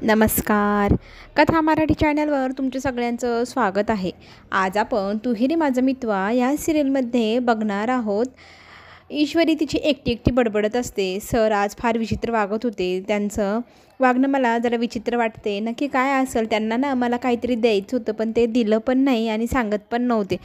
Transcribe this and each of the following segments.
नमस्कार. कथा मराठी चॅनलवर तुमच्या सगळ्यांचं स्वागत आहे. आज आपण तू ही रे माझा मितवा या सिरियलमध्ये बघणार आहोत. ईश्वरी तिची एकटी एकटी बडबडत असते. सर आज फार विचित्र वागत होते. त्यांचं वागणं मला जरा विचित्र वाटते. नक्की काय असेल? त्यांना ना मला काहीतरी द्यायचं होतं, पण ते दिलं पण नाही आणि सांगत पण नव्हते.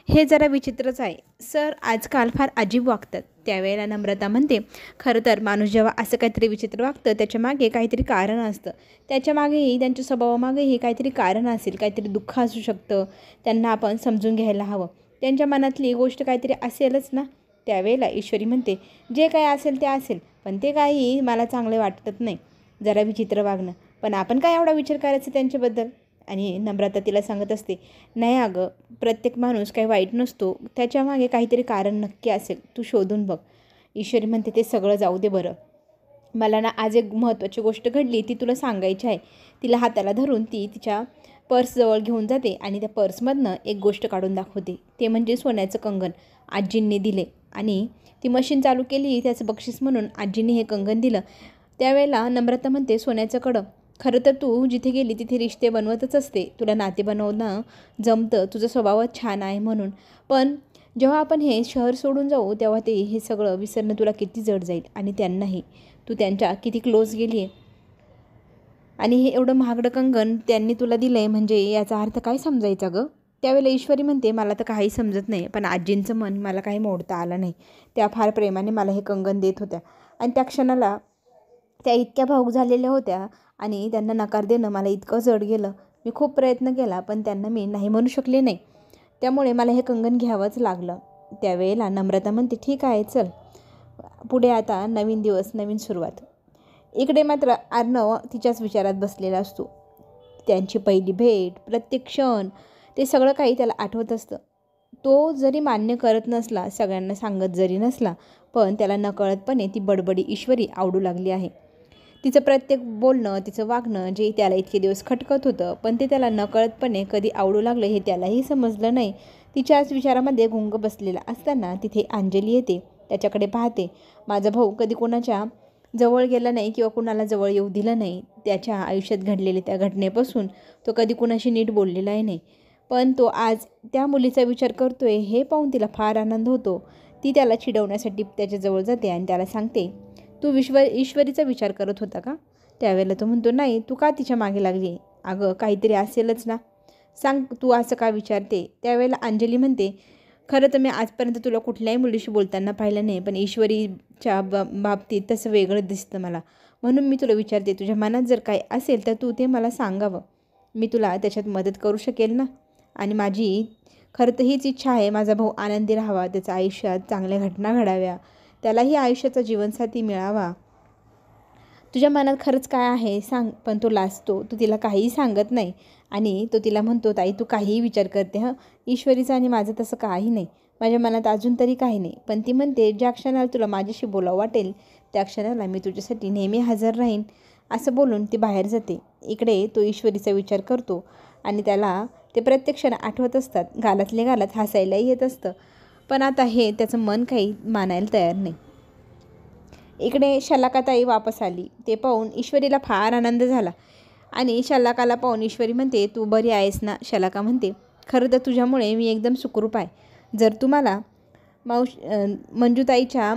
हे जरा विचित्रच आहे. सर आजकाल फार अजीब वागतात. त्यावेळेला नम्रता म्हणते, खरं तर माणूस जेव्हा असं काहीतरी विचित्र वागतं त्याच्यामागे काहीतरी कारण असतं. त्याच्यामागेही त्यांच्या स्वभावामागेही काहीतरी कारण असेल, काहीतरी दुःख असू शकतं. त्यांना आपण समजून घ्यायला हवं. त्यांच्या मनातली गोष्ट काहीतरी असेलच ना. त्यावेळेला ईश्वरी म्हणते, जे काही असेल ते असेल, पण ते काही मला चांगले वाटत नाही. जरा विचित्र वागणं, पण आपण काय एवढा विचार करायचा त्यांच्याबद्दल. आणि नम्रता तिला सांगत असते, नाही अगं, प्रत्येक माणूस काही वाईट नसतो. त्याच्यामागे काहीतरी कारण नक्की असेल, तू शोधून बघ. ईश्वरी म्हणते, ते सगळं जाऊ दे बरं. मला ना आज एक महत्त्वाची गोष्ट घडली, ती तुला सांगायची आहे. तिला हाताला धरून ती तिच्या पर्सजवळ घेऊन जाते आणि त्या पर्समधनं एक गोष्ट काढून दाखवते. ते म्हणजे सोन्याचं कंगन आजींनी दिले. आणि ती मशीन चालू केली, त्याचं बक्षीस म्हणून आजींनी हे कंगन दिलं. त्यावेळेला नम्रता म्हणते, सोन्याचं कडं, खरं तर तू जिथे गेली तिथे रिश्ते बनवतच असते. तुला नाते बनवणं जमतं, तुझा स्वभावच छान आहे म्हणून. पण जेव्हा आपण हे शहर सोडून जाऊ तेव्हा ते हे सगळं विसरणं तुला किती जड जाईल. आणि त्यांनाही तू त्यांच्या किती क्लोज गेली आहे. आणि हे एवढं महागडं कंगन त्यांनी तुला दिलं आहे, म्हणजे याचा अर्थ काय समजायचा गं? त्यावेळेला ईश्वरी म्हणते, मला तर काही समजत नाही, पण आजींचं मन मला काही मोडता आलं नाही. त्या फार प्रेमाने मला हे कंगन देत होत्या आणि त्या क्षणाला त्या इतक्या भावूक झालेल्या होत्या आणि त्यांना नकार देणं मला इतकं जड गेलं. मी खूप प्रयत्न केला, पण त्यांना मी नाही म्हणू शकले नाही. त्यामुळे मला हे कंगन घ्यावंच लागलं. त्यावेळेला नम्रता म्हणते, ठीक आहे, चल पुढे आता नवीन दिवस, नवीन सुरुवात. इकडे मात्र अर्णव तिच्याच विचारात बसलेला असतो. त्यांची पहिली भेट, प्रत्येक क्षण, ते सगळं काही त्याला आठवत असतं. तो जरी मान्य करत नसला, सगळ्यांना सांगत जरी नसला, पण त्याला नकळतपणे ती बडबडी ईश्वरी आवडू लागली आहे. तिचं प्रत्येक बोलणं, तिचं वागणं, जे त्याला इतके दिवस खटकत होतं, पण ते त्याला नकळतपणे कधी आवडू लागलं हे त्यालाही समजलं नाही. तिच्याच विचारामध्ये गुंग बसलेला असताना तिथे अंजली येते. त्याच्याकडे पाहते. माझा भाऊ कधी कोणाच्या जवळ गेला नाही किंवा कुणाला जवळ येऊ दिलं नाही. त्याच्या आयुष्यात घडलेल्या त्या घटनेपासून तो कधी कुणाशी नीट बोललेलाही नाही. पण तो आज त्या मुलीचा विचार करतोय हे पाहून तिला फार आनंद होतो. ती त्याला चिडवण्यासाठी त्याच्याजवळ जाते आणि त्याला सांगते, तू ईश्वरीचा विचार करत होता का? त्यावेळेला तो म्हणतो, नाही, तू का तिच्या मागे लागली? अगं, काहीतरी असेलच ना, सांग, तू असं का विचारते? त्यावेळेला अंजली म्हणते, खरं तर मी आजपर्यंत तुला कुठल्याही मुलीशी बोलताना पाहिलं नाही, पण ईश्वरीच्या बाबतीत तसं वेगळं दिसतं मला. म्हणून मी तुला विचारते, तुझ्या मनात जर काही असेल तर तू ते मला सांगावं. मी तुला त्याच्यात मदत करू शकेल ना. आणि माझी खरं तर हीच इच्छा आहे, माझा भाऊ आनंदी राहावा, त्याच्या आयुष्यात चांगल्या घटना घडाव्या, त्यालाही आयुष्याचा जीवनसाथी मिळावा. तुझ्या मनात खरंच काय आहे सांग. पण तो लाजतो. तू तिला काहीही सांगत नाही आणि तो तिला म्हणतो, ताई, तू काहीही विचार करते हं. ईश्वरीचं आणि माझं तसं काही नाही. माझ्या मनात अजून तरी काही नाही. पण ती म्हणते, ज्या क्षणाला तुला माझ्याशी बोलावं वाटेल त्या क्षणाला मी तुझ्यासाठी नेहमी हजर राहीन. असं बोलून ती बाहेर जाते. इकडे तो ईश्वरीचा विचार करतो आणि त्याला ते प्रत्येक क्षण आठवत असतात. गालातले गालात हसायलाही येत असतं, पण आता हे त्याचं मन काही मानायला तयार नाही. इकडे शलाकाताई वापस आली. ते पाहून ईश्वरीला फार आनंद झाला आणि शलाकाला पाहून ईश्वरी म्हणते, तू बरी आहेस ना? शलाका म्हणते, खरं तर तुझ्यामुळे मी एकदम सुखरूप आहे. जर तू मला मंजूताईच्या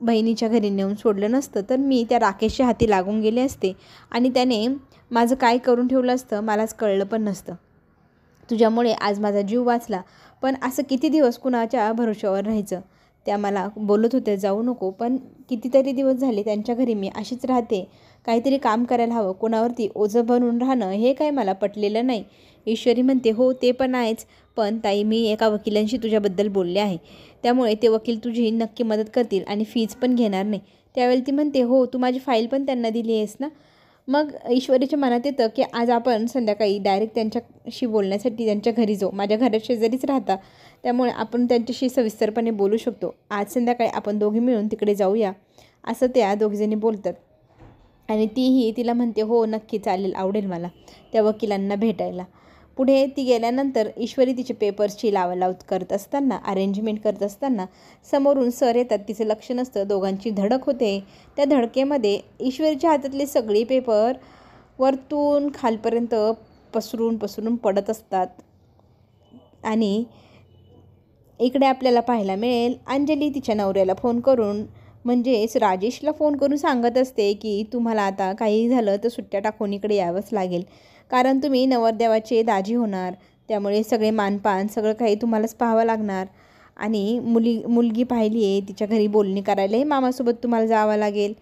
बहिणीच्या घरी नेऊन सोडलं नसतं तर मी त्या राकेशच्या हाती लागून गेले असते आणि त्याने माझं काय करून ठेवलं असतं मलाच कळलं पण नसतं. तुझ्यामुळे आज माझा जीव वाचला. पण असं किती दिवस कुणाच्या भरोश्यावर राहायचं? त्या मला बोलत होत्या जाऊ नको, पण कितीतरी दिवस झाले त्यांच्या घरी मी अशीच राहते. काहीतरी काम करायला हवं. कोणावरती ओझं बनून राहणं हे काही मला पटलेलं नाही. ईश्वरी म्हणते, हो ते पण आहेच, पण ताई, मी एका वकिलांशी तुझ्याबद्दल बोलले आहे. त्यामुळे ते वकील तुझी नक्की मदत करतील आणि फीज पण घेणार नाही. त्यावेळेला ती म्हणते, हो, तू माझी फाईल पण त्यांना दिली आहेस ना? मग ईश्वरीच्या मनात येतं की आज आपण संध्याकाळी डायरेक्ट त्यांच्याशी बोलण्यासाठी त्यांच्या घरी जाऊ. माझ्या घरात शेजारीच राहता, त्यामुळे आपण त्यांच्याशी सविस्तरपणे बोलू शकतो. आज संध्याकाळी आपण दोघी मिळून तिकडे जाऊया, असं त्या दोघीजणी बोलतात. आणि तीही तिला म्हणते, हो नक्की चालेल, आवडेल मला त्या वकिलांना भेटायला. पुढे ती गेल्यानंतर ईश्वरी तिचे पेपर्सची लावालाव करत असताना, अरेंजमेंट करत असताना समोरून सर येतात. तिचं लक्ष नसतं. दोघांची धडक होते. त्या धडकेमध्ये ईश्वरीच्या हातातले सगळे पेपर वरतून खालपर्यंत पसरून पसरून पडत असतात. आणि इकडे आपल्याला पाहायला मिळेल अंजली तिच्या नवऱ्याला फोन करून म्हणजेच राजेशला फोन करून सांगत असते की तुम्हाला आता काही झालं तर सुट्ट्या टाकून इकडे यावंच लागेल, कारण तुम्ही नवरदेवाचे दाजी होणार, त्यामुळे सगळे मानपान सगळं काही तुम्हालाच पाहावं लागणार. आणि मुलगी पाहिली आहे, तिच्या घरी बोलणी करायलाही मामासोबत तुम्हाला जावं लागेल.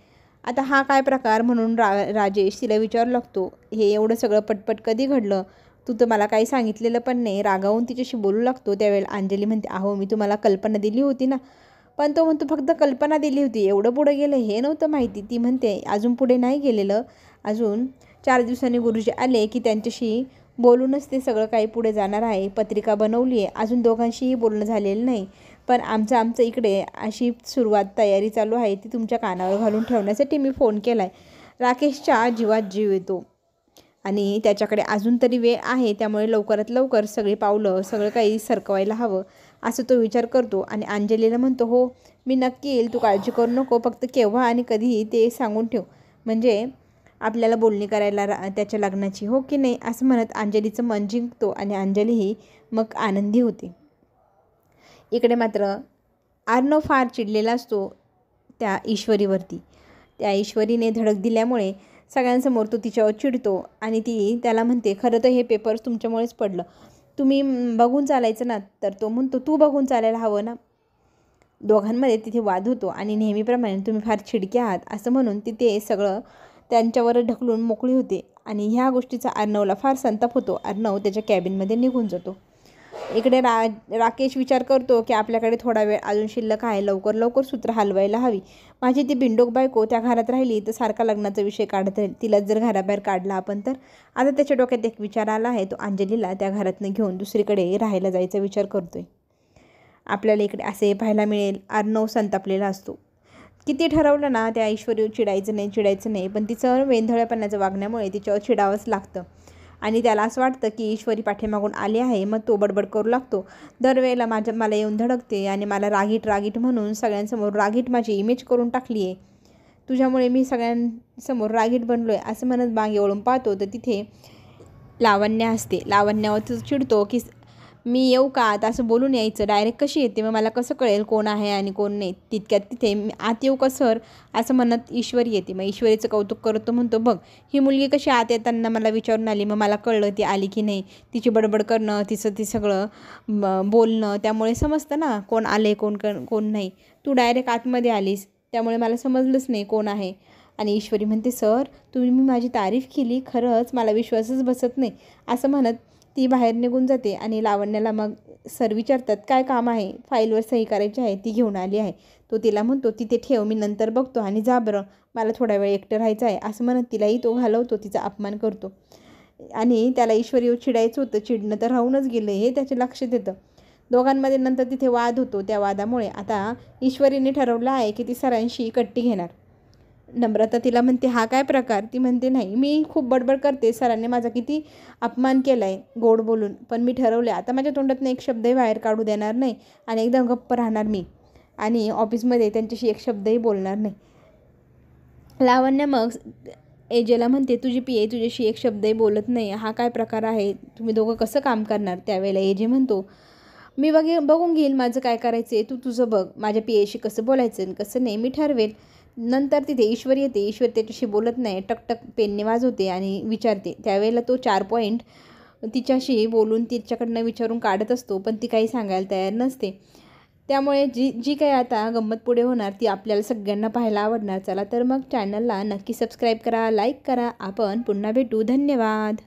आता हा काय प्रकार म्हणून राजेश तिला विचारू लागतो, हे एवढं सगळं पटपट कधी घडलं, तू तर मला काही सांगितलेलं पण नाही. रागावून तिच्याशी बोलू लागतो. त्यावेळेला अंजली म्हणते, अहो मी तुम्हाला कल्पना दिली होती ना. पण तो म्हणतो फक्त कल्पना दिली होती, एवढं पुढं गेलं हे नव्हतं माहिती. ती म्हणते अजून पुढे नाही गेलेलं, अजून 4 दिवसांनी गुरुजी आले की त्यांच्याशी बोलूनच ते सगळं काही पुढे जाणार आहे. पत्रिका बनवली आहे, अजून दोघांशीही बोलणं झालेलं नाही, पण आमचं इकडे अशी सुरुवात तयारी चालू आहे, ती तुमच्या कानावर घालून ठेवण्यासाठी मी फोन केला आहे. राकेशच्या जीवात जीव येतो आणि त्याच्याकडे अजून तरी वेळ आहे, त्यामुळे लवकरात लवकर सगळी पावलं सगळं काही सरकवायला हवं असं तो विचार करतो. आणि अंजलीला म्हणतो, हो मी नक्की येईल, तू काळजी करू नको, फक्त केव्हा आणि कधी ते सांगून ठेव, म्हणजे आपल्याला बोलणी करायला त्याच्या लग्नाची, हो की नाही, असं म्हणत अंजलीचं मन जिंकतो आणि अंजलीही मग आनंदी होते. इकडे मात्र अर्णव फार चिडलेला असतो त्या ईश्वरीवरती. त्या ईश्वरीने धडक दिल्यामुळे सगळ्यांसमोर तो तिच्यावर चिडतो आणि ती त्याला म्हणते, खरं तर हे पेपर तुमच्यामुळेच पडलं, तुम्ही बघून चालायचं ना. तर तो म्हणतो, तू बघून चालायला हवं ना. दोघांमध्ये तिथे वाद होतो आणि नेहमीप्रमाणे तुम्ही फार चिडके आहात असं म्हणून तिथे सगळं त्यांच्यावर ढकलून मोकळी होते. आणि ह्या गोष्टीचा अर्णवला फार संताप होतो. अर्णव त्याच्या कॅबिनमध्ये निघून जातो. इकडे राकेश विचार करतो की आपल्याकडे थोडा वेळ अजून शिल्लक आहे, लवकर लवकर सूत्र हलवायला हवी. माझी ती बिंडोक बायको त्या घरात राहिली तर सारखा लग्नाचा विषय काढत राहील, तिलाच जर घराबाहेर काढला आपण तर. आता त्याच्या डोक्यात एक विचार आला आहे, तो अंजलीला त्या घरातनं घेऊन दुसरीकडे राहायला जायचा विचार करतोय. आपल्याला इकडे असे पाहायला मिळेल, अर्णव संतापलेला असतो. किती ठरवलं ना त्या ईश्वरी चिडायचं नाही, पण तिचं वेंधळेपणाचं वागण्यामुळे तिच्यावर चिडावंच लागतं. आणि त्याला असं वाटतं की ईश्वरी पाठीमागून आली आहे. मग तो बडबड करू लागतो, दरवेळेला मला येऊन धडकते आणि मला रागीट म्हणून सगळ्यांसमोर रागीट माझी इमेज करून टाकली आहे, तुझ्यामुळे मी सगळ्यांसमोर रागीट बनलो आहे. असं म्हणत मागे वळून पाहतो तर तिथे लावण्या असते. लावण्यावर चिडतो की मी येऊ का आता, असं बोलून यायचं, डायरेक्ट कशी येते, मग मला कसं कळेल कोण आहे आणि कोण नाही. तितक्यात तिथे आत येऊ का सर असं म्हणत ईश्वरी येते. मग ईश्वरीचं कौतुक करतो, म्हणतो बघ ही मुलगी कशी आत येताना मला विचारून आली, मग मला कळलं ती आली की नाही. तिची बडबड करणं, तिचं ती सगळं बोलणं, त्यामुळे समजतं ना कोण आले कोण नाही. तू डायरेक्ट आतमध्ये आलीस त्यामुळे मला समजलंच नाही कोण आहे. आणि ईश्वरी म्हणते, सर तुम्ही माझी तारीफ केली, खरंच मला विश्वासच बसत नाही, असं म्हणत ती बाहेर निघून जाते. आणि लावण्याला मग सर विचारतात, काय काम आहे, फाईलवर सही करायची आहे, ती घेऊन आली आहे. तो तिला म्हणतो, तिथे ठेव, मी नंतर बघतो, आणि जा बरं, मला थोडा वेळ एकटं राहायचं आहे, असं म्हणत तिलाही तो घालवतो, तिचा अपमान करतो. आणि त्याला ईश्वरीवर चिडायचं होतं, चिडणं तर राहूनच गेलं हे त्याच्या लक्षात येतं. दोघांमध्ये नंतर तिथे वाद होतो. त्या वादामुळे आता ईश्वरीने ठरवलं आहे की ती सरांशी कट्टी घेणार. नम्रता तिला म्हणते, हा काय प्रकार. ती म्हणते, नाही मी खूप बडबड करते, सरांनी माझा किती अपमान केला आहे गोड बोलून, पण मी ठरवले आता माझ्या तोंडातून एक शब्दही बाहेर काढू देणार नाही आणि एकदम गप्प राहणार मी, आणि ऑफिसमध्ये त्यांच्याशी एक शब्दही बोलणार नाही. लावण्य मग एजेला म्हणते, तुझी पीए तुझ्याशी एक शब्दही बोलत नाही, हा काय प्रकार आहे, तुम्ही दोघं कसं काम करणार. त्यावेळेला एजे म्हणतो, मी बघून घेईल माझं काय करायचं आहे, तू तुझं बघ, माझ्या पीएशी कसं बोलायचं कसं नाही मी ठरवेल. नंतर तिथे ईश्वर येते. ईश्वर त्याच्याशी बोलत नाही, टकटक पेनने वाजवते आणि विचारते. त्यावेळेला तो 4 पॉईंट तिच्याशी बोलून तिच्याकडनं विचारून काढत असतो, पण ती काही सांगायला तयार नसते. त्यामुळे जी काही आता गंमत पुढे होणार ती आपल्याला सगळ्यांना पाहायला आवडणार. चला तर मग चॅनलला नक्की सबस्क्राईब करा, लाईक करा. आपण पुन्हा भेटू. धन्यवाद.